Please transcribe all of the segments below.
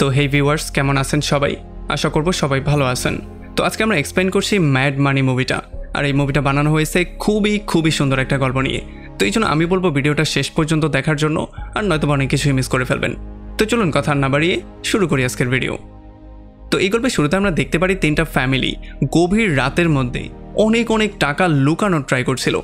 তো হেই ভিউয়ার্স, কেমন আছেন সবাই? আশা করব সবাই ভালো আছেন। তো আজকে আমরা এক্সপ্লেইন করছি ম্যাড মানি মুভিটা। আর এই মুভিটা বানানো হয়েছে খুবই সুন্দর একটা গল্প নিয়ে। তো এই জন্য আমি বলবো ভিডিওটা শেষ পর্যন্ত দেখার জন্য, আর নয়তো অনেক কিছুই মিস করে ফেলবেন। তো চলুন কথা না বাড়িয়ে শুরু করি আজকের ভিডিও। তো এই গল্পের শুরুতে আমরা দেখতে পারি তিনটা ফ্যামিলি গভীর রাতের মধ্যে অনেক টাকা লুকানোর ট্রাই করছিল।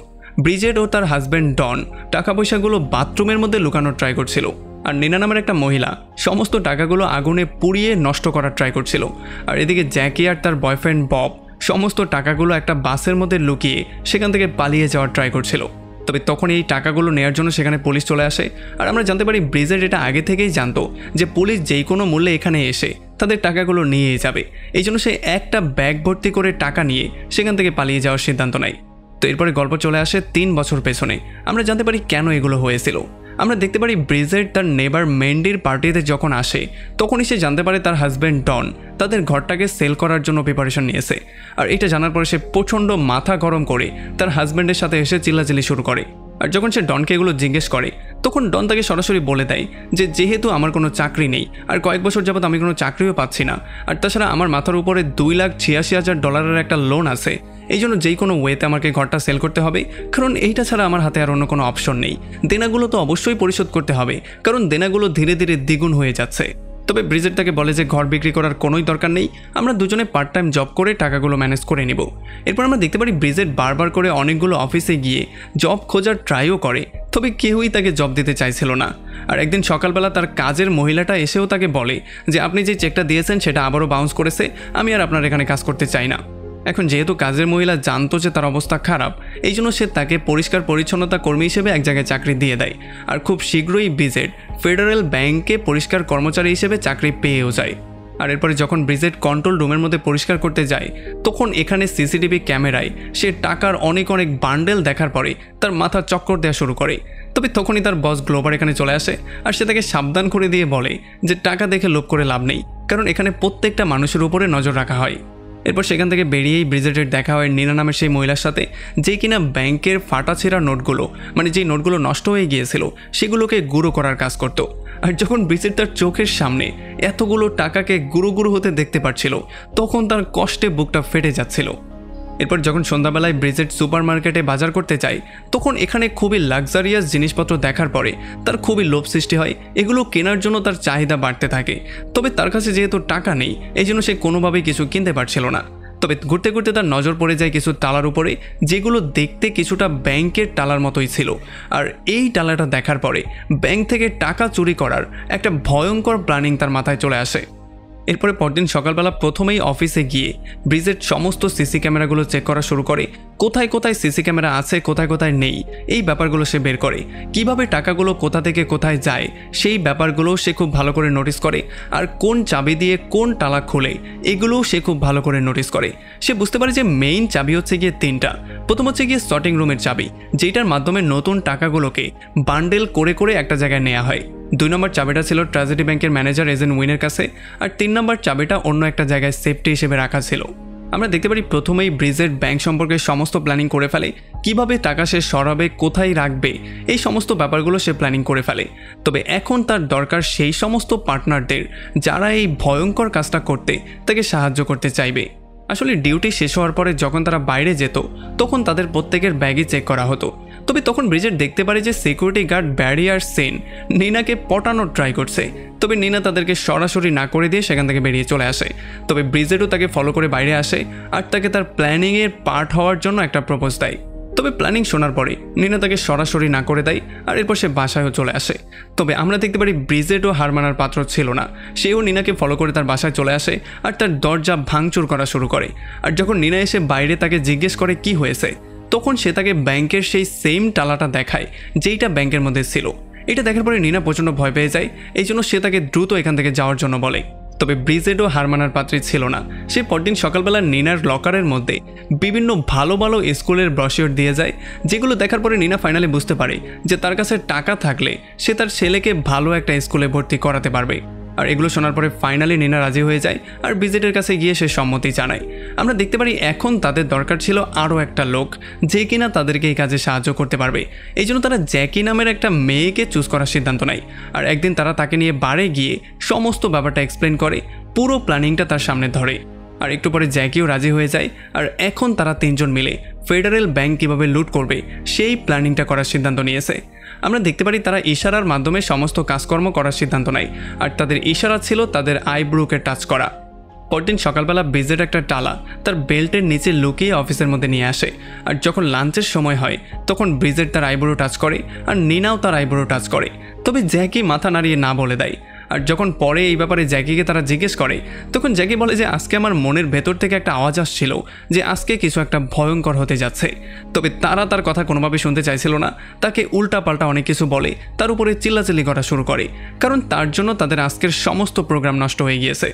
ব্রিজেট ও তার হাজব্যান্ড ডন টাকা পয়সাগুলো বাথরুমের মধ্যে লুকানোর ট্রাই করছিল, আর নিনা নামের একটা মহিলা সমস্ত টাকাগুলো আগুনে পুড়িয়ে নষ্ট করার ট্রাই করছিল। আর এদিকে জ্যাকি আর তার বয়ফ্রেন্ড বব সমস্ত টাকাগুলো একটা বাসের মধ্যে লুকিয়ে সেখান থেকে পালিয়ে যাওয়ার ট্রাই করছিল। তবে তখন এই টাকাগুলো নেওয়ার জন্য সেখানে পুলিশ চলে আসে। আর আমরা জানতে পারি ব্রিজেট এটা আগে থেকেই জানতো যে পুলিশ যেই কোনো মূল্যে এখানে এসে তাদের টাকাগুলো নিয়ে যাবে। এই জন্য সে একটা ব্যাগ ভর্তি করে টাকা নিয়ে সেখান থেকে পালিয়ে যাওয়ার সিদ্ধান্ত নেয়। তো এরপরে গল্প চলে আসে 3 বছর পেছনে। আমরা জানতে পারি কেন এগুলো হয়েছিল। আমরা দেখতে পারি ব্রিজেট তার নেবার মেন্ডির পার্টিতে যখন আসে তখনই সে জানতে পারে তার হাজব্যান্ড ডন তাদের ঘরটাকে সেল করার জন্য প্রিপারেশন নিয়েছে। আর এটা জানার পরে সে প্রচণ্ড মাথা গরম করে তার হাজব্যান্ডের সাথে এসে চিল্লাচিল্লি শুরু করে। আর যখন সে ডনকে এগুলো জিজ্ঞেস করে তখন ডন তাকে সরাসরি বলে দেয় যে যেহেতু আমার কোনো চাকরি নেই আর কয়েক বছর যাবত আমি কোনো চাকরিও পাচ্ছি না, আর তাছাড়া আমার মাথার উপরে $2,86,000 একটা লোন আছে, এই জন্য যেই কোনো ওয়েতে আমাকে ঘরটা সেল করতে হবে, কারণ এইটা ছাড়া আমার হাতে আর অন্য কোনো অপশন নেই। দেনাগুলো তো অবশ্যই পরিশোধ করতে হবে, কারণ দেনাগুলো ধীরে ধীরে দ্বিগুণ হয়ে যাচ্ছে। তবে ব্রিজেট তাকে বলে যে ঘর বিক্রি করার কোনোই দরকার নেই, আমরা দুজনে পার্ট টাইম জব করে টাকাগুলো ম্যানেজ করে নিব। এরপর আমরা দেখতে পারি ব্রিজেট বারবার করে অনেকগুলো অফিসে গিয়ে জব খোঁজার ট্রাইও করে, তবে কেউই তাকে জব দিতে চাইছিল না। আর একদিন সকালবেলা তার কাজের মহিলাটা এসেও তাকে বলে যে আপনি যে চেকটা দিয়েছেন সেটা আবারও বাউন্স করেছে, আমি আর আপনার এখানে কাজ করতে চাই না। এখন যেহেতু কাজের মহিলা জানতো যে তার অবস্থা খারাপ, এই জন্য সে তাকে পরিষ্কার পরিচ্ছন্নতা কর্মী হিসেবে এক জায়গায় চাকরি দিয়ে দেয়। আর খুব শীঘ্রই ব্রিজেট ফেডারেল ব্যাংকে পরিষ্কার কর্মচারী হিসেবে চাকরি পেয়েও যায়। আর এরপরে যখন ব্রিজেট কন্ট্রোল রুমের মধ্যে পরিষ্কার করতে যায় তখন এখানে সিসিটিভি ক্যামেরায় সে টাকার অনেক বান্ডেল দেখার পরে তার মাথা চক্কর দেওয়া শুরু করে। তবে তখনই তার বস গ্লোবার এখানে চলে আসে আর সে তাকে সাবধান করে দিয়ে বলে যে টাকা দেখে লোভ করে লাভ নেই, কারণ এখানে প্রত্যেকটা মানুষের উপরে নজর রাখা হয়। এরপর সেখান থেকে বেরিয়েই ব্রিজেটের দেখা হয় নিনা নামের সেই মহিলার সাথে, যে কিনা ব্যাংকের ফাটাছেঁড়া নোটগুলো, মানে যেই নোটগুলো নষ্ট হয়ে গিয়েছিল সেগুলোকে গুঁড়ো করার কাজ করত। আর যখন ব্রিজেট তার চোখের সামনে এতগুলো টাকাকে গুঁড়ো হতে দেখতে পাচ্ছিল তখন তার কষ্টে বুকটা ফেটে যাচ্ছিল। এরপর যখন সন্ধ্যাবেলায় ব্রিজেট সুপার মার্কেটে বাজার করতে যায় তখন এখানে খুবই লাক্সারিয়াস জিনিসপত্র দেখার পরে তার খুবই লোভ সৃষ্টি হয়। এগুলো কেনার জন্য তার চাহিদা বাড়তে থাকে, তবে তার কাছে যেহেতু টাকা নেই এই জন্য সে কোনোভাবেই কিছু কিনতে পারছিল না। তবে ঘুরতে ঘুরতে তার নজর পড়ে যায় কিছু টালার উপরে, যেগুলো দেখতে কিছুটা ব্যাংকের টালার মতোই ছিল। আর এই টালাটা দেখার পরে ব্যাংক থেকে টাকা চুরি করার একটা ভয়ঙ্কর প্ল্যানিং তার মাথায় চলে আসে। এরপরে পরদিন সকালবেলা প্রথমেই অফিসে গিয়ে ব্রিজেট সমস্ত সিসি ক্যামেরাগুলো চেক করা শুরু করে। কোথায় সিসি ক্যামেরা আছে, কোথায় নেই, এই ব্যাপারগুলো সে বের করে। কিভাবে টাকাগুলো কোথা থেকে কোথায় যায় সেই ব্যাপারগুলো সে খুব ভালো করে নোটিস করে। আর কোন চাবি দিয়ে কোন তালা খোলে এগুলোও সে খুব ভালো করে নোটিস করে। সে বুঝতে পারে যে মেইন চাবি হচ্ছে গিয়ে 3টা। প্রথম হচ্ছে গিয়ে সর্টিং রুমের চাবি, যেটার মাধ্যমে নতুন টাকাগুলোকে বান্ডেল করে একটা জায়গায় নেওয়া হয়। 2 নম্বর চাবিটা ছিল ট্র্যাজেডি ব্যাংকের ম্যানেজার এজেন্ট উইনের কাছে, আর 3 নম্বর চাবিটা অন্য একটা জায়গায় সেফটি হিসেবে রাখা ছিল। আমরা দেখতে পারি প্রথমেই ব্রিজেট ব্যাংক সম্পর্কে সমস্ত প্ল্যানিং করে ফেলে, কিভাবে টাকা সে সরাবে, কোথায় রাখবে, এই সমস্ত ব্যাপারগুলো সে প্ল্যানিং করে ফেলে। তবে এখন তার দরকার সেই সমস্ত পার্টনারদের যারা এই ভয়ঙ্কর কাজটা করতে তাকে সাহায্য করতে চাইবে। আসলে ডিউটি শেষ হওয়ার পরে যখন তারা বাইরে যেত তখন তাদের প্রত্যেকের ব্যাগই চেক করা হতো। তবে তখন ব্রিজেট দেখতে পারে যে সিকিউরিটি গার্ড ব্যারি আর সেন নিনাকে পটানোর ট্রাই করছে। তবে নিনা তাদেরকে সরাসরি না করে দিয়ে সেখান থেকে বেরিয়ে চলে আসে। তবে ব্রিজেটও তাকে ফলো করে বাইরে আসে আর তাকে তার প্ল্যানিংয়ের পার্ট হওয়ার জন্য একটা প্রপোজ দেয়। তবে প্ল্যানিং শোনার পরে নিনা তাকে সরাসরি না করে দেয় আর এরপর সে বাসায়ও চলে আসে। তবে আমরা দেখতে পারি ব্রিজেটও হার মানার পাত্র ছিল না, সেও নিনাকে ফলো করে তার বাসায় চলে আসে আর তার দরজা ভাঙচুর করা শুরু করে। আর যখন নিনা এসে বাইরে তাকে জিজ্ঞেস করে কি হয়েছে তখন সে তাকে ব্যাংকের সেই সেম টালাটা দেখায় যেইটা ব্যাংকের মধ্যে ছিল। এটা দেখার পরে নিনা প্রচণ্ড ভয় পেয়ে যায়, এই জন্য সে তাকে দ্রুত এখান থেকে যাওয়ার জন্য বলে। তবে ব্রিজেটও হার মানার পাত্রী ছিল না। সে পরদিন সকালবেলা নিনার লকারের মধ্যে বিভিন্ন ভালো স্কুলের ব্রশিওর দিয়ে যায়, যেগুলো দেখার পরে নিনা ফাইনালি বুঝতে পারে যে তার কাছে টাকা থাকলে সে তার ছেলেকে ভালো একটা স্কুলে ভর্তি করাতে পারবে। আর এগুলো শোনার পরে ফাইনালি নিনা রাজি হয়ে যায় আর ব্রিজেটের কাছে গিয়ে সে সম্মতি জানায়। আমরা দেখতে পারি এখন তাদের দরকার ছিল আরও একটা লোক যে কিনা তাদেরকে এই কাজে সাহায্য করতে পারবে। এই জন্য তারা জ্যাকি নামের একটা মেয়েকে চুজ করার সিদ্ধান্ত নেয়। আর একদিন তারা তাকে নিয়ে বারে গিয়ে সমস্ত ব্যাপারটা এক্সপ্লেন করে, পুরো প্ল্যানিংটা তার সামনে ধরে। আর একটু পরে জ্যাকিও রাজি হয়ে যায়। আর এখন তারা তিনজন মিলে ফেডারেল ব্যাংক কীভাবে লুট করবে সেই প্ল্যানিংটা করার সিদ্ধান্ত নিয়েছে। আমরা দেখতে পারি তারা ইশারার মাধ্যমে সমস্ত কাজকর্ম করার সিদ্ধান্ত নেয়। আর তাদের ইশারা ছিল তাদের আইব্রুকে টাচ করা। পরদিন সকালবেলা ব্রিজেট একটা টালা তার বেল্টের নিচে লুকিয়ে অফিসের মধ্যে নিয়ে আসে। আর যখন লাঞ্চের সময় হয় তখন ব্রিজেট তার আইব্রো টাচ করে আর নিনাও তার আইব্রো টাচ করে, তবে জ্যাকি মাথা নাড়িয়ে না বলে দেয়। আর যখন পরে এই ব্যাপারে জ্যাকিকে তারা জিজ্ঞেস করে তখন জ্যাকি বলে যে আজকে আমার মনের ভেতর থেকে একটা আওয়াজ আসছিল যে আজকে কিছু একটা ভয়ঙ্কর হতে যাচ্ছে। তবে তারা তার কথা কোনোভাবে শুনতে চাইছিল না, তাকে উল্টাপাল্টা অনেক কিছু বলে, তার উপরে চিল্লাচিল্লি করা শুরু করে, কারণ তার জন্য তাদের আজকের সমস্ত প্রোগ্রাম নষ্ট হয়ে গিয়েছে।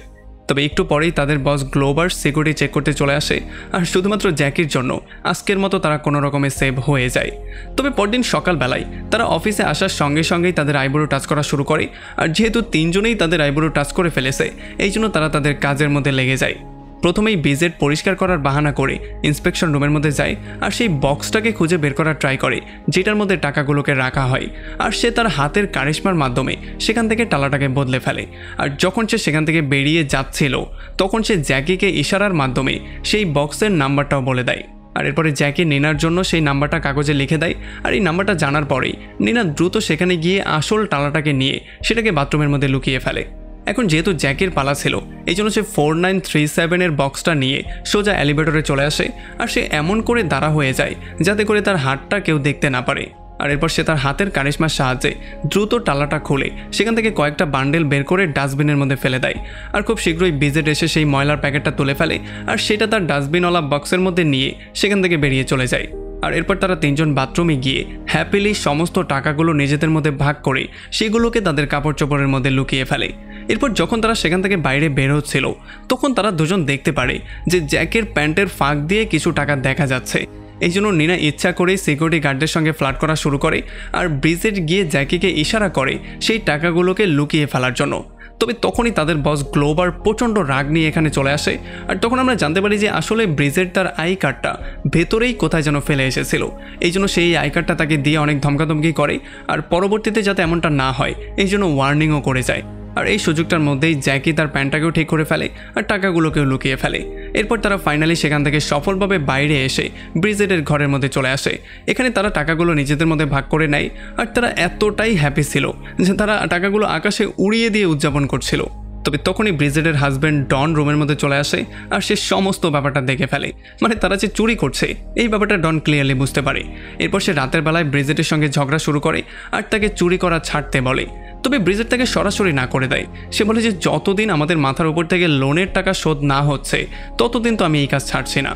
তবে একটু পরেই তাদের বস গ্লোবার সিকিউরিটি চেক করতে চলে আসে আর শুধুমাত্র জ্যাকির জন্য আজকের মতো তারা কোনো রকমে সেভ হয়ে যায়। তবে পরদিন সকালবেলায় তারা অফিসে আসার সঙ্গে সঙ্গেই তাদের আইব্রো টাচ করা শুরু করে। আর যেহেতু তিনজনেই তাদের আইব্রো টাচ করে ফেলেছে এই জন্য তারা তাদের কাজের মধ্যে লেগে যায়। প্রথমেই ব্রিজেট পরিষ্কার করার বাহানা করে ইন্সপেকশন রুমের মধ্যে যায় আর সেই বক্সটাকে খুঁজে বের করার ট্রাই করে যেটার মধ্যে টাকাগুলোকে রাখা হয়। আর সে তার হাতের কারিশমার মাধ্যমে সেখান থেকে টালাটাকে বদলে ফেলে। আর যখন সে সেখান থেকে বেরিয়ে যাচ্ছিল তখন সে জ্যাকিকে ইশারার মাধ্যমে সেই বক্সের নাম্বারটাও বলে দেয়। আর এরপরে জ্যাকি নিনার জন্য সেই নাম্বারটা কাগজে লিখে দেয়। আর এই নাম্বারটা জানার পরেই নিনা দ্রুত সেখানে গিয়ে আসল টালাটাকে নিয়ে সেটাকে বাথরুমের মধ্যে লুকিয়ে ফেলে। এখন যেহেতু জ্যাকির পালা ছিল এই জন্য সে 4937 বক্সটা নিয়ে সোজা এলিভেটরে চলে আসে। আর সে এমন করে দাঁড়া হয়ে যায় যাতে করে তার হাতটা কেউ দেখতে না পারে। আর এরপর সে তার হাতের কারিশমার সাহায্যে দ্রুত টালাটা খুলে সেখান থেকে কয়েকটা বান্ডেল বের করে ডাস্টবিনের মধ্যে ফেলে দেয়। আর খুব শীঘ্রই ব্রিজেট এসে সেই ময়লার প্যাকেটটা তুলে ফেলে আর সেটা তার ডাস্টবিনওয়ালা বক্সের মধ্যে নিয়ে সেখান থেকে বেরিয়ে চলে যায়। আর এরপর তারা তিনজন বাথরুমে গিয়ে হ্যাপিলি সমস্ত টাকাগুলো নিজেদের মধ্যে ভাগ করে সেগুলোকে তাদের কাপড় চোপড়ের মধ্যে লুকিয়ে ফেলে। এরপর যখন তারা সেখান থেকে বাইরে বের হচ্ছিল তখন তারা দুজন দেখতে পারে যে জ্যাকের প্যান্টের ফাঁক দিয়ে কিছু টাকা দেখা যাচ্ছে। এই জন্য নিনা ইচ্ছা করেই সিকিউরিটি গার্ডদের সঙ্গে ফ্লার্ট করা শুরু করে আর ব্রিজেট গিয়ে জ্যাকিকে ইশারা করে সেই টাকাগুলোকে লুকিয়ে ফেলার জন্য। তবে তখনই তাদের বস গ্লোবার প্রচণ্ড রাগ নিয়ে এখানে চলে আসে। আর তখন আমরা জানতে পারি যে আসলে ব্রিজেট তার আই কার্ডটা ভেতরেই কোথায় যেন ফেলে এসেছিল। এই জন্য সেই আই কার্ডটা তাকে দিয়ে অনেক ধমকাধমকি করে আর পরবর্তীতে যাতে এমনটা না হয় এই জন্য ওয়ার্নিংও করে যায়। আর এই সুযোগটার মধ্যেই জ্যাকি তার প্যান্টটাকেও ঠিক করে ফেলে আর টাকাগুলোকেও লুকিয়ে ফেলে। এরপর তারা ফাইনালি সেখান থেকে সফলভাবে বাইরে এসে ব্রিজেটের ঘরের মধ্যে চলে আসে। এখানে তারা টাকাগুলো নিজেদের মধ্যে ভাগ করে নেয় আর তারা এতটাই হ্যাপি ছিল যে তারা টাকাগুলো আকাশে উড়িয়ে দিয়ে উদযাপন করছিল। তবে তখনই ব্রিজেটের হাজব্যান্ড ডন রুমের মধ্যে চলে আসে আর সে সমস্ত ব্যাপারটা দেখে ফেলে, মানে তারা যে চুরি করছে এই ব্যাপারটা ডন ক্লিয়ারলি বুঝতে পারে। এরপর সে রাতের বেলায় ব্রিজেটের সঙ্গে ঝগড়া শুরু করে আর তাকে চুরি করা ছাড়তে বলে। তবে ব্রিজেট তাকে সরাসরি না করে দেয়। সে বলে যে যতদিন আমাদের মাথার উপর থেকে লোনের টাকা শোধ না হচ্ছে ততদিন তো আমি এই কাজ ছাড়ছি না।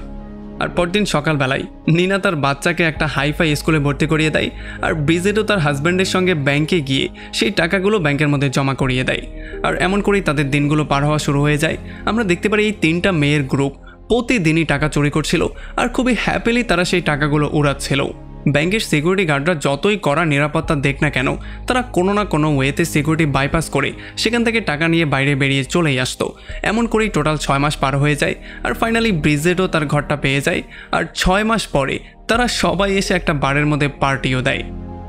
আর পরদিন সকালবেলায় নিনা তার বাচ্চাকে একটা হাইফাই স্কুলে ভর্তি করিয়ে দেয় আর ব্রিজেটও তার হাজব্যান্ডের সঙ্গে ব্যাংকে গিয়ে সেই টাকাগুলো ব্যাংকের মধ্যে জমা করিয়ে দেয়। আর এমন করেই তাদের দিনগুলো পার হওয়া শুরু হয়ে যায়। আমরা দেখতে পারি এই তিনটা মেয়ের গ্রুপ প্রতিদিনই টাকা চুরি করছিল আর খুবই হ্যাপিলি তারা সেই টাকাগুলো উড়াচ্ছিল। ব্যাংকের সিকিউরিটি গার্ডরা যতই কড়া নিরাপত্তা দেখ না কেন তারা কোনো না কোনো ওয়েতে সিকিউরিটি বাইপাস করে সেখান থেকে টাকা নিয়ে বাইরে বেরিয়ে চলেই আসতো। এমন করেই টোটাল 6 মাস পার হয়ে যায় আর ফাইনালি ব্রিজেটও তার ঘরটা পেয়ে যায়। আর 6 মাস পরে তারা সবাই এসে একটা বারের মধ্যে পার্টিও দেয়।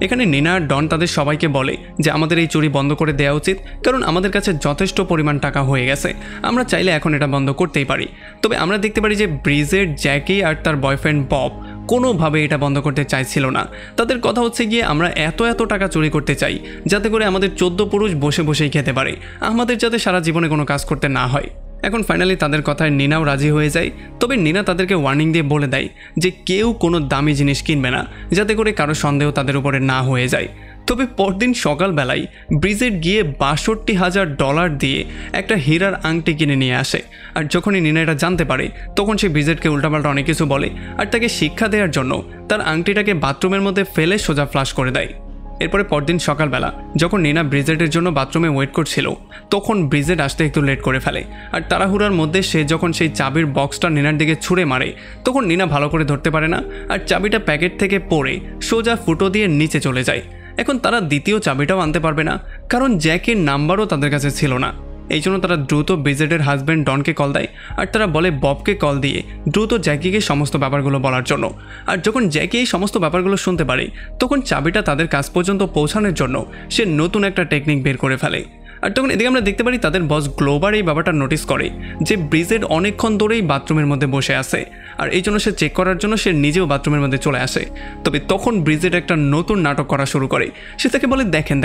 এখানে নিনা আর ডন তাদের সবাইকে বলে যে আমাদের এই চুরি বন্ধ করে দেওয়া উচিত, কারণ আমাদের কাছে যথেষ্ট পরিমাণ টাকা হয়ে গেছে, আমরা চাইলে এখন এটা বন্ধ করতেই পারি। তবে আমরা দেখতে পারি যে ব্রিজেট, জ্যাকি আর তার বয়ফ্রেন্ড বব কোনোভাবে এটা বন্ধ করতে চাইছিল না। তাদের কথা হচ্ছে গিয়ে আমরা এত টাকা চুরি করতে চাই যাতে করে আমাদের 14 পুরুষ বসে বসেই খেতে পারে, আমাদের যাতে সারা জীবনে কোনো কাজ করতে না হয়। এখন ফাইনালি তাদের কথায় নিনাও রাজি হয়ে যায়। তবে নিনা তাদেরকে ওয়ার্নিং দিয়ে বলে দেয় যে কেউ কোনো দামি জিনিস কিনবে না যাতে করে কারো সন্দেহ তাদের উপরে না হয়ে যায়। তবে পরদিন সকালবেলায় ব্রিজেট গিয়ে $62,000 দিয়ে একটা হীরার আংটি কিনে নিয়ে আসে। আর যখনই নিনা এটা জানতে পারে তখন সে ব্রিজেটকে উল্টাপাল্টা অনেক কিছু বলে আর তাকে শিক্ষা দেওয়ার জন্য তার আংটিটাকে বাথরুমের মধ্যে ফেলে সোজা ফ্লাশ করে দেয়। এরপরে পরদিন সকালবেলা যখন নিনা ব্রিজেটের জন্য বাথরুমে ওয়েট করছিল তখন ব্রিজেট আসতে একটু লেট করে ফেলে। আর তাড়াহুড়ার মধ্যে সে যখন সেই চাবির বক্সটা নিনার দিকে ছুঁড়ে মারে তখন নিনা ভালো করে ধরতে পারে না আর চাবিটা প্যাকেট থেকে পড়ে সোজা ফুটো দিয়ে নিচে চলে যায়। এখন তারা দ্বিতীয় চাবিটাও আনতে পারবে না কারণ জ্যাকের নাম্বারও তাদের কাছে ছিল না। এই জন্য তারা দ্রুত ব্রিজেটের হাজব্যান্ড ডনকে কল দেয় আর তারা বলে ববকে কল দিয়ে দ্রুত জ্যাকিকে সমস্ত ব্যাপারগুলো বলার জন্য। আর যখন জ্যাকি এই সমস্ত ব্যাপারগুলো শুনতে পারে তখন চাবিটা তাদের কাছ পর্যন্ত পৌঁছানোর জন্য সে নতুন একটা টেকনিক বের করে ফেলে। আর তখন এদিকে আমরা দেখতে পারি তাদের বস গ্লোবার এই ব্যাপারটা নোটিস করে যে ব্রিজেট অনেকক্ষণ ধরেই বাথরুমের মধ্যে বসে আছে, আর এই জন্য সে চেক করার জন্য সে নিজেও বাথরুমের মধ্যে চলে আসে। তবে তখন ব্রিজেট একটা নতুন নাটক করা শুরু করে। সে তাকে বলে দেখেন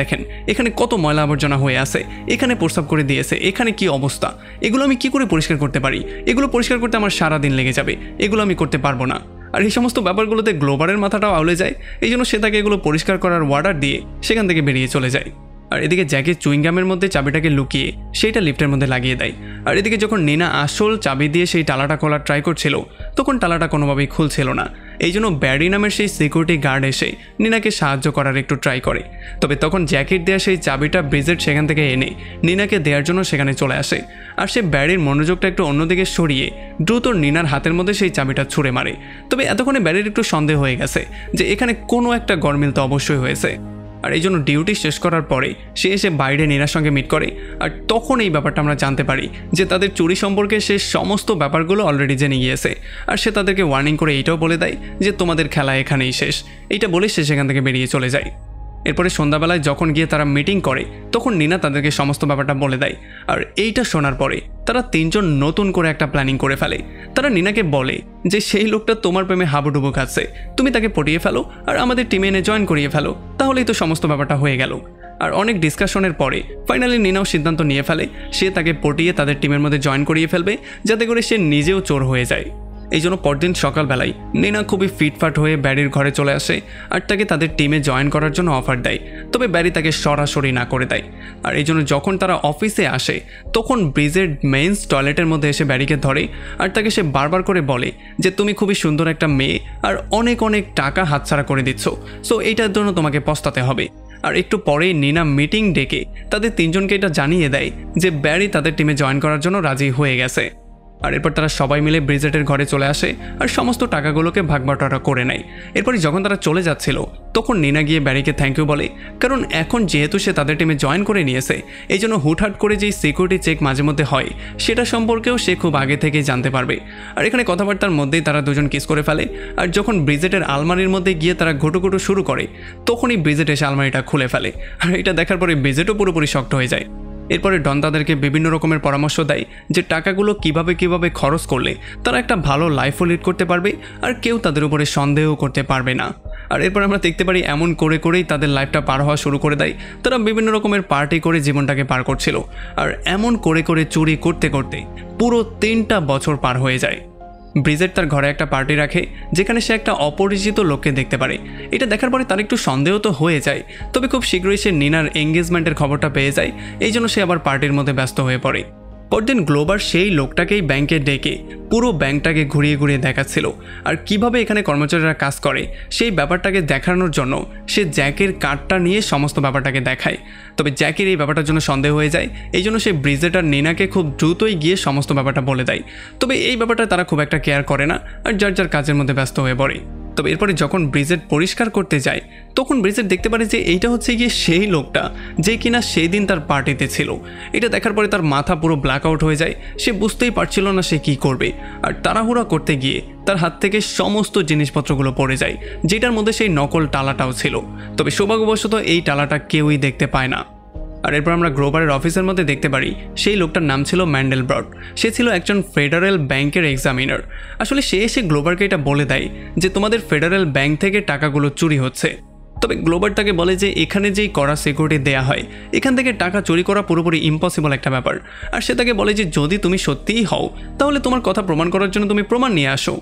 এখানে কত ময়লা আবর্জনা হয়ে আছে, এখানে প্রস্রাব করে দিয়েছে, এখানে কি অবস্থা, এগুলো আমি কি করে পরিষ্কার করতে পারি, এগুলো পরিষ্কার করতে আমার সারা দিন লেগে যাবে, এগুলো আমি করতে পারবো না। আর এই সমস্ত ব্যাপারগুলোতে গ্লোবারের মাথাটাও আউলে যায়। এই জন্য সে তাকে এগুলো পরিষ্কার করার অর্ডার দিয়ে সেখান থেকে বেরিয়ে চলে যায়। আর এদিকে জ্যাকি চুইংগামের মধ্যে চাবিটাকে লুকিয়ে সেইটা লিফটের মধ্যে লাগিয়ে দেয়। আর এদিকে যখন নিনা আসল চাবি দিয়ে সেই তালাটা খোলার ট্রাই করছিল তখন তালাটা কোনোভাবেই খুলছিল না। এই জন্য ব্যারি নামের সেই সিকিউরিটি গার্ড এসে নিনাকে সাহায্য করার একটু ট্রাই করে। তবে তখন জ্যাকির দেওয়া সেই চাবিটা ব্রিজেট সেখান থেকে এনে নিনাকে দেওয়ার জন্য সেখানে চলে আসে। আর সে ব্যারির মনোযোগটা একটু অন্যদিকে সরিয়ে দ্রুত নিনার হাতের মধ্যে সেই চাবিটা ছুঁড়ে মারে। তবে এতক্ষণে ব্যারির একটু সন্দেহ হয়ে গেছে যে এখানে কোনো একটা গরমিল তো অবশ্যই হয়েছে। আর এই জন্য ডিউটি শেষ করার পরে সে এসে বাইরে নিনার সঙ্গে মিট করে। আর তখন এই ব্যাপারটা আমরা জানতে পারি যে তাদের চুরি সম্পর্কে সে সমস্ত ব্যাপারগুলো অলরেডি জেনে গিয়েছে। আর সে তাদেরকে ওয়ার্নিং করে এইটাও বলে দেয় যে তোমাদের খেলা এখানেই শেষ। এইটা বলে সে সেখান থেকে বেরিয়ে চলে যায়। এরপরে সন্ধ্যাবেলায় যখন গিয়ে তারা মিটিং করে তখন নিনা তাদেরকে সমস্ত ব্যাপারটা বলে দেয়। আর এইটা শোনার পরে তারা তিনজন নতুন করে একটা প্ল্যানিং করে ফেলে। তারা নিনাকে বলে যে সেই লোকটা তোমার প্রেমে হাবুডুবু খাচ্ছে, তুমি তাকে পটিয়ে ফেলো আর আমাদের টিমে এনে জয়েন করিয়ে ফেলো, তাহলেই তো সমস্ত ব্যাপারটা হয়ে গেল। আর অনেক ডিসকাশনের পরে ফাইনালি নিনাও সিদ্ধান্ত নিয়ে ফেলে সে তাকে পটিয়ে তাদের টিমের মধ্যে জয়েন করিয়ে ফেলবে, যাতে করে সে নিজেও চোর হয়ে যায়। এই জন্য পরদিন সকালবেলায় নিনা খুবই ফিটফাট হয়ে ব্যারির ঘরে চলে আসে আর তাকে তাদের টিমে জয়েন করার জন্য অফার দেয়। তবে ব্যারি তাকে সরাসরি না করে দেয়। আর এই জন্য যখন তারা অফিসে আসে তখন ব্রিজের মেইনস টয়লেটের মধ্যে এসে ব্যারিকে ধরে আর তাকে সে বারবার করে বলে যে তুমি খুবই সুন্দর একটা মেয়ে আর অনেক অনেক টাকা হাতছাড়া করে দিচ্ছ, সো এইটার জন্য তোমাকে পস্তাতে হবে। আর একটু পরেই নিনা মিটিং ডেকে তাদের তিনজনকে এটা জানিয়ে দেয় যে ব্যারি তাদের টিমে জয়েন করার জন্য রাজি হয়ে গেছে। আর এরপর তারা সবাই মিলে ব্রিজেটের ঘরে চলে আসে আর সমস্ত টাকাগুলোকে ভাগবাটোয়ারা করে নেয়। এরপরে যখন তারা চলে যাচ্ছিল তখন নিনা গিয়ে ব্যারিকে থ্যাংক ইউ বলে, কারণ এখন যেহেতু সে তাদের টিমে জয়েন করে নিয়েছে এই জন্য হুটহাট করে যেই সিকিউরিটি চেক মাঝে মধ্যে হয় সেটা সম্পর্কেও সে খুব আগে থেকেই জানতে পারবে। আর এখানে কথাবার্তার মধ্যেই তারা দুজন কিস করে ফেলে। আর যখন ব্রিজেটের আলমারির মধ্যে গিয়ে তারা ঘুটুঘুটু শুরু করে তখনই ব্রিজেট এসে আলমারিটা খুলে ফেলে। আর এটা দেখার পরে ব্রিজেটও পুরোপুরি শক্ট হয়ে যায়। এরপরে ডন তাদেরকে বিভিন্ন রকমের পরামর্শ দেয় যে টাকাগুলো কিভাবে খরচ করলে তারা একটা ভালো লাইফও লিড করতে পারবে আর কেউ তাদের উপরে সন্দেহ করতে পারবে না। আর এরপর আমরা দেখতে পারি এমন করেই তাদের লাইফটা পার হওয়া শুরু করে দেয়। তারা বিভিন্ন রকমের পার্টি করে জীবনটাকে পার করছিল। আর এমন করে চুরি করতে করতে পুরো 3টা বছর পার হয়ে যায়। ব্রিজেট তার ঘরে একটা পার্টি রাখে যেখানে সে একটা অপরিচিত লোককে দেখতে পারে। এটা দেখার পরে তার একটু সন্দেহ তো হয়ে যায়, তবে খুব শীঘ্রই সে নিনার এঙ্গেজমেন্টের খবরটা পেয়ে যায়। এই জন্য সে আবার পার্টির মধ্যে ব্যস্ত হয়ে পড়ে। পরদিন গ্লোবার সেই লোকটাকেই ব্যাংকে ডেকে পুরো ব্যাংকটাকে ঘুরিয়ে দেখাচ্ছিল আর কিভাবে এখানে কর্মচারীরা কাজ করে সেই ব্যাপারটাকে দেখানোর জন্য সে জ্যাকের কার্ডটা নিয়ে সমস্ত ব্যাপারটাকে দেখায়। তবে জ্যাকের এই ব্যাপারটার জন্য সন্দেহ হয়ে যায়। এই জন্য সে ব্রিজেট আর নিনাকে খুব দ্রুতই গিয়ে সমস্ত ব্যাপারটা বলে দেয়। তবে এই ব্যাপারটা তারা খুব একটা কেয়ার করে না আর যার কাজের মধ্যে ব্যস্ত হয়ে পড়ে। তবে এরপরে যখন ব্রিজেট পরিষ্কার করতে যায় তখন ব্রিজেট দেখতে পারে যে এইটা হচ্ছে গিয়ে সেই লোকটা যে কিনা সেই দিন তার পার্টিতে ছিল। এটা দেখার পরে তার মাথা পুরো ব্ল্যাক আউট হয়ে যায়। সে বুঝতেই পারছিল না সে কি করবে। আর তাড়াহুড়া করতে গিয়ে তার হাত থেকে সমস্ত জিনিসপত্রগুলো পড়ে যায়, যেটার মধ্যে সেই নকল টালাটাও ছিল। তবে সৌভাগ্যবশত এই টালাটা কেউই দেখতে পায় না। আর এরপর আমরা গ্লোবারের অফিসের মধ্যে দেখতে পারি সেই লোকটার নাম ছিল ম্যান্ডেলব্রড। সে ছিল একজন ফেডারেল ব্যাংকের এক্সামিনার। আসলে সে এসে গ্লোবারকে এটা বলে দেয় যে তোমাদের ফেডারেল ব্যাংক থেকে টাকাগুলো চুরি হচ্ছে। তবে গ্লোবার তাকে বলে যে এখানে যেই কড়া সিকিউরিটি দেয়া হয় এখান থেকে টাকা চুরি করা পুরোপুরি ইম্পসিবল একটা ব্যাপার। আর সে তাকে বলে যে যদি তুমি সত্যিই হও তাহলে তোমার কথা প্রমাণ করার জন্য তুমি প্রমাণ নিয়ে আসো।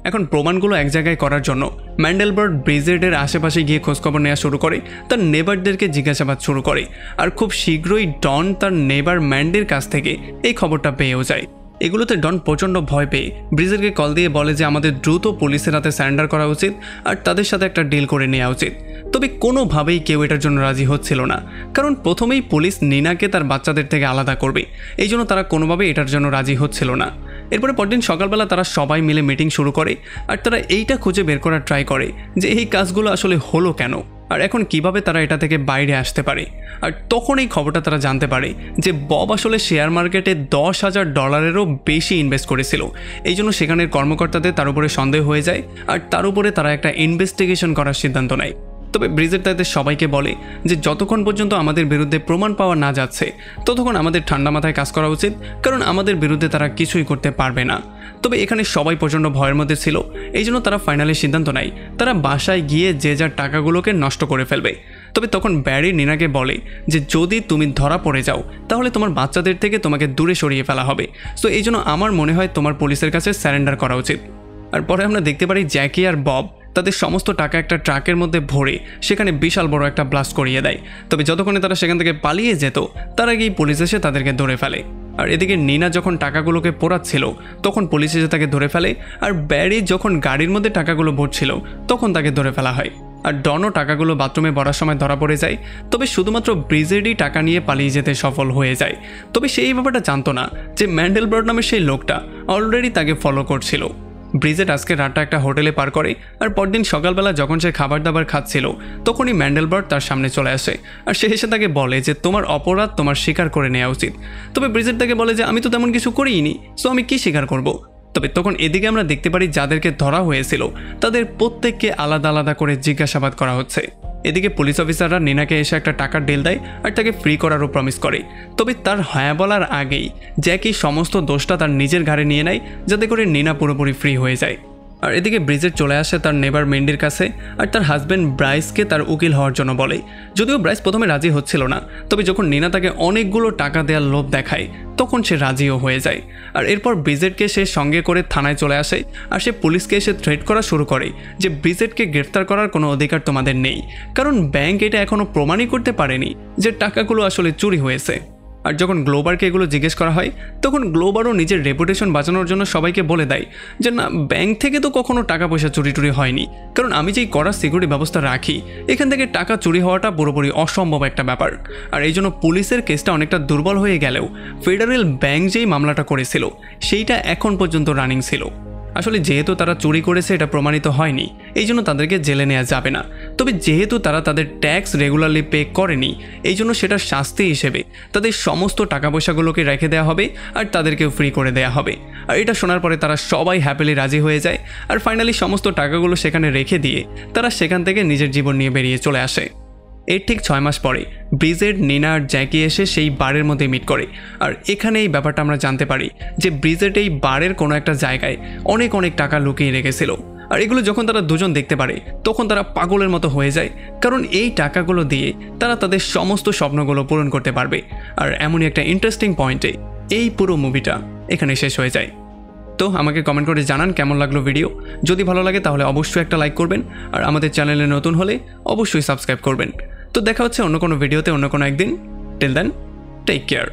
এখন প্রমাণগুলো এক জায়গায় করার জন্য ম্যান্ডেলবার্ড ব্রিজেটের আশেপাশে গিয়ে খোঁজখবর নেওয়া শুরু করে, তার নেবারদেরকে জিজ্ঞাসাবাদ শুরু করে। আর খুব শীঘ্রই ডন তার নেবার ম্যান্ডের কাছ থেকে এই খবরটা পেয়েও যায়। এগুলোতে ডন প্রচণ্ড ভয় পেয়ে ব্রিজেটকে কল দিয়ে বলে যে আমাদের দ্রুত পুলিশের হাতে সারেন্ডার করা উচিত আর তাদের সাথে একটা ডিল করে নেওয়া উচিত। তবে কোনোভাবেই কেউ এটার জন্য রাজি হচ্ছিল না, কারণ প্রথমেই পুলিশ নিনাকে তার বাচ্চাদের থেকে আলাদা করবে। এই জন্য তারা কোনোভাবেই এটার জন্য রাজি হচ্ছিল না। এরপরে পরদিন সকালবেলা তারা সবাই মিলে মিটিং শুরু করে আর তারা এইটা খুঁজে বের করার ট্রাই করে যে এই কাজগুলো আসলে হলো কেন আর এখন কিভাবে তারা এটা থেকে বাইরে আসতে পারে। আর তখন এই খবরটা তারা জানতে পারে যে বব আসলে শেয়ার মার্কেটে $10,000-এরও বেশি ইনভেস্ট করেছিল। এই জন্য সেখানের কর্মকর্তাদের তার উপরে সন্দেহ হয়ে যায় আর তার উপরে তারা একটা ইনভেস্টিগেশন করার সিদ্ধান্ত নেয়। তবে ব্রিজেট তাদের সবাইকে বলে যে যতক্ষণ পর্যন্ত আমাদের বিরুদ্ধে প্রমাণ পাওয়া না যাচ্ছে ততক্ষণ আমাদের ঠান্ডা মাথায় কাজ করা উচিত, কারণ আমাদের বিরুদ্ধে তারা কিছুই করতে পারবে না। তবে এখানে সবাই প্রচণ্ড ভয়ের মধ্যে ছিল, এই জন্য তারা ফাইনালি সিদ্ধান্ত নেয় তারা বাসায় গিয়ে যে যার টাকাগুলোকে নষ্ট করে ফেলবে। তবে তখন ব্যারি নিনাকে বলে যে যদি তুমি ধরা পড়ে যাও তাহলে তোমার বাচ্চাদের থেকে তোমাকে দূরে সরিয়ে ফেলা হবে। সো এই জন্য আমার মনে হয় তোমার পুলিশের কাছে স্যারেন্ডার করা উচিত। আর পরে আমরা দেখতে পারি জ্যাকি আর বব তাদের সমস্ত টাকা একটা ট্রাকের মধ্যে ভরে সেখানে বিশাল বড় একটা ব্লাস্ট করিয়ে দেয়। তবে যতক্ষণে তারা সেখান থেকে পালিয়ে যেত তার আগেই পুলিশ এসে তাদেরকে ধরে ফেলে। আর এদিকে নিনা যখন টাকাগুলোকে পোড়াচ্ছিল তখন পুলিশ এসে তাকে ধরে ফেলে। আর ব্যারি যখন গাড়ির মধ্যে টাকাগুলো ভরছিল তখন তাকে ধরে ফেলা হয়। আর ডনও টাকাগুলো বাথরুমে ভরার সময় ধরা পড়ে যায়। তবে শুধুমাত্র ব্রিজেডই টাকা নিয়ে পালিয়ে যেতে সফল হয়ে যায়। তবে সেই ব্যাপারটা জানতো না যে ম্যান্ডেলবার্ট নামের সেই লোকটা অলরেডি তাকে ফলো করছিল। ব্রিজেট আজকে রাতটা একটা হোটেলে পার করে আর পরদিন সকালবেলা যখন সে খাবার দাবার খাচ্ছিল তখনই ম্যান্ডেলবার্ট তার সামনে চলে আসে আর সে এসে তাকে বলে যে তোমার অপরাধ তোমার স্বীকার করে নেওয়া উচিত। তবে ব্রিজেট তাকে বলে যে আমি তো তেমন কিছু করিনি, সো আমি কি স্বীকার করব। তবে তখন এদিকে আমরা দেখতে পারি যাদেরকে ধরা হয়েছিল তাদের প্রত্যেককে আলাদা আলাদা করে জিজ্ঞাসাবাদ করা হচ্ছে। এদিকে পুলিশ অফিসাররা নিনাকে এসে একটা টাকার ডিল দেয় আর তাকে ফ্রি করারও প্রমিস করে। তবে তার হ্যাঁ বলার আগেই জ্যাকি সমস্ত দোষটা তার নিজের ঘাড়ে নিয়ে নেয় যাতে করে নিনা পুরোপুরি ফ্রি হয়ে যায়। আর এদিকে ব্রিজেট চলে আসে তার নেবার মেন্ডির কাছে আর তার হাজব্যান্ড ব্রাইসকে তার উকিল হওয়ার জন্য বলে। যদিও ব্রাইস প্রথমে রাজি হচ্ছিল না, তবে যখন নিনা তাকে অনেকগুলো টাকা দেওয়ার লোভ দেখায় তখন সে রাজিও হয়ে যায়। আর এরপর ব্রিজেটকে সে সঙ্গে করে থানায় চলে আসে আর সে পুলিশকে এসে থ্রেট করা শুরু করে যে ব্রিজেটকে গ্রেফতার করার কোনো অধিকার তোমাদের নেই, কারণ ব্যাংক এটা এখনও প্রমাণই করতে পারেনি যে টাকাগুলো আসলে চুরি হয়েছে। আর যখন গ্লোবারকে এগুলো জিজ্ঞেস করা হয় তখন গ্লোবারও নিজের রেপুটেশন বাঁচানোর জন্য সবাইকে বলে দেয় যে না, ব্যাংক থেকে তো কখনো টাকা পয়সা চুরি টুরি হয়নি, কারণ আমি যেই কড়া সিকিউরিটি ব্যবস্থা রাখি এখান থেকে টাকা চুরি হওয়াটা পুরোপুরি অসম্ভব একটা ব্যাপার। আর এই জন্য পুলিশের কেসটা অনেকটা দুর্বল হয়ে গেলেও ফেডারেল ব্যাংক যেই মামলাটা করেছিল সেইটা এখন পর্যন্ত রানিং ছিল। আসলে যেহেতু তারা চুরি করেছে এটা প্রমাণিত হয়নি, এই জন্য তাদেরকে জেলে নেওয়া যাবে না। তবে যেহেতু তারা তাদের ট্যাক্স রেগুলারলি পে করেনি এই জন্য সেটার শাস্তি হিসেবে তাদের সমস্ত টাকা পয়সাগুলোকে রেখে দেওয়া হবে আর তাদেরকেও ফ্রি করে দেওয়া হবে। আর এটা শোনার পরে তারা সবাই হ্যাপিলি রাজি হয়ে যায় আর ফাইনালি সমস্ত টাকাগুলো সেখানে রেখে দিয়ে তারা সেখান থেকে নিজের জীবন নিয়ে বেরিয়ে চলে আসে। এর ঠিক 6 মাস পরে ব্রিজেট, নিনা আর জ্যাকি এসে সেই বারের মধ্যে মিট করে। আর এখানে এই ব্যাপারটা আমরা জানতে পারি যে ব্রিজেট এই বারের কোনো একটা জায়গায় অনেক অনেক টাকা লুকিয়ে রেখেছিল। আর এগুলো যখন তারা দুজন দেখতে পারে তখন তারা পাগলের মতো হয়ে যায়, কারণ এই টাকাগুলো দিয়ে তারা তাদের সমস্ত স্বপ্নগুলো পূরণ করতে পারবে। আর এমনই একটা ইন্টারেস্টিং পয়েন্টে এই পুরো মুভিটা এখানে শেষ হয়ে যায়। তো আমাকে কমেন্ট করে জানান কেমন লাগলো ভিডিও। যদি ভালো লাগে তাহলে অবশ্যই একটা লাইক করবেন আর আমাদের চ্যানেলে নতুন হলে অবশ্যই সাবস্ক্রাইব করবেন। তো দেখা হচ্ছে অন্য কোনো ভিডিওতে অন্য কোনো একদিন। Till then, take care.